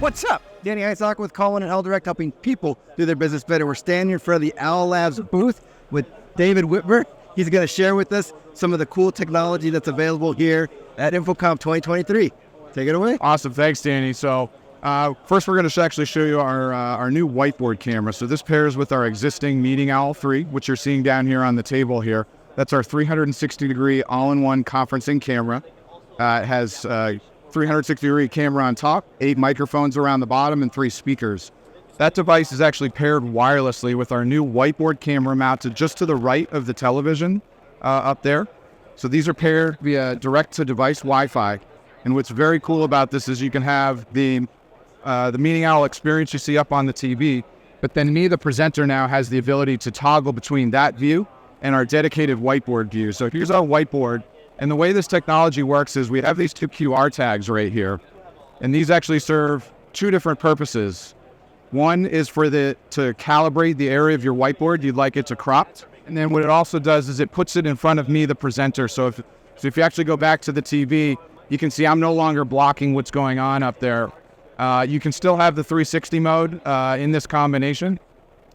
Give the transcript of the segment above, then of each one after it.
What's up? Danny Isaac with Colin and L Direct, helping people do their business better. We're standing in front of the Owl Labs booth with David Whitmer. He's going to share with us some of the cool technology that's available here at Infocomm 2023. Take it away. Awesome. Thanks, Danny. So first we're going to actually show you our new whiteboard camera. So this pairs with our existing Meeting Owl 3, which you're seeing down here on the table here. That's our 360-degree all-in-one conferencing camera. It has 360-degree camera on top, 8 microphones around the bottom, and 3 speakers. That device is actually paired wirelessly with our new whiteboard camera mounted just to the right of the television up there. So these are paired via direct-to-device Wi-Fi. And what's very cool about this is you can have the Meeting Owl experience you see up on the TV, but then me, the presenter, now has the ability to toggle between that view and our dedicated whiteboard view. So here's our whiteboard. And the way this technology works is we have these 2 QR tags right here. And these actually serve 2 different purposes. One is to calibrate the area of your whiteboard you'd like it to crop. And then what it also does is it puts it in front of me, the presenter. So if you actually go back to the TV, you can see I'm no longer blocking what's going on up there. You can still have the 360 mode in this combination.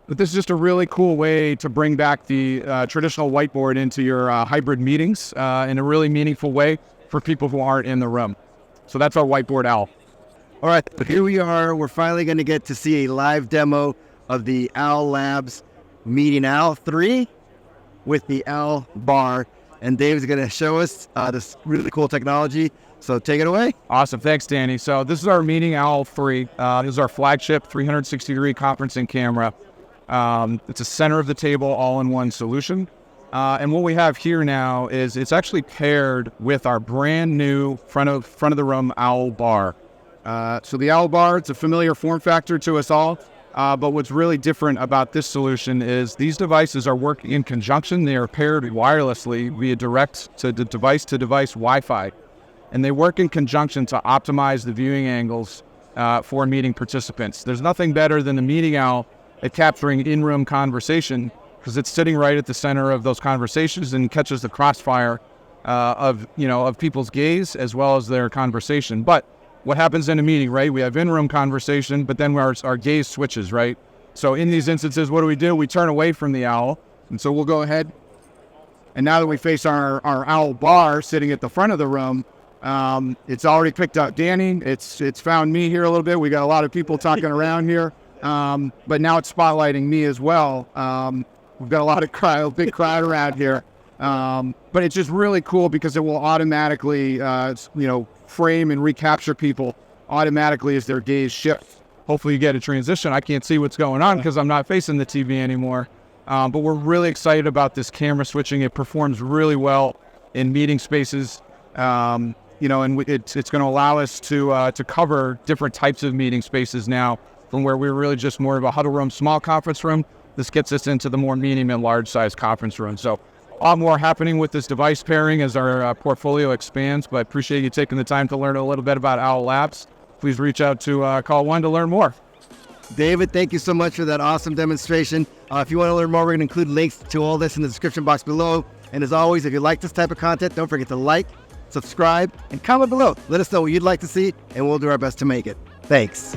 But this is just a really cool way to bring back the traditional whiteboard into your hybrid meetings in a really meaningful way for people who aren't in the room. So that's our Whiteboard Owl. All right, but here we are. We're finally going to get to see a live demo of the Owl Labs Meeting Owl 3 with the Owl Bar. And Dave's going to show us this really cool technology. So take it away. Awesome. Thanks, Danny. So this is our Meeting Owl 3. This is our flagship 360-degree conferencing camera. It's a center of the table all-in-one solution. And what we have here now is it's actually paired with our brand new front of the room Owl Bar. So the Owl Bar, it's a familiar form factor to us all. But what's really different about this solution is these devices are working in conjunction. They are paired wirelessly via device-to-device Wi-Fi. And they work in conjunction to optimize the viewing angles for meeting participants. There's nothing better than the Meeting Owl at capturing in-room conversation because it's sitting right at the center of those conversations and catches the crossfire of people's gaze as well as their conversation. But what happens in a meeting, right? We have in-room conversation, but then our gaze switches, right? So in these instances, what do? We turn away from the owl. And so we'll go ahead. And now that we face our Owl Bar sitting at the front of the room, it's already picked up Danny. It's found me here a little bit. We got a lot of people talking around here. But now it's spotlighting me as well. We've got a lot of big crowd around here. But it's just really cool because it will automatically, frame and recapture people automatically as their gaze shifts. Hopefully you get a transition. I can't see what's going on because I'm not facing the TV anymore. But we're really excited about this camera switching. It performs really well in meeting spaces. And it's going to allow us to cover different types of meeting spaces now from where we're really just more of a huddle room, small conference room. This gets us into the more medium and large size conference room. So a lot more happening with this device pairing as our portfolio expands, but I appreciate you taking the time to learn a little bit about Owl Labs. Please reach out to Call 1 to learn more. David, thank you so much for that awesome demonstration. If you want to learn more, we're going to include links to all this in the description box below. And as always, if you like this type of content, don't forget to like, subscribe, and comment below. Let us know what you'd like to see, and we'll do our best to make it. Thanks.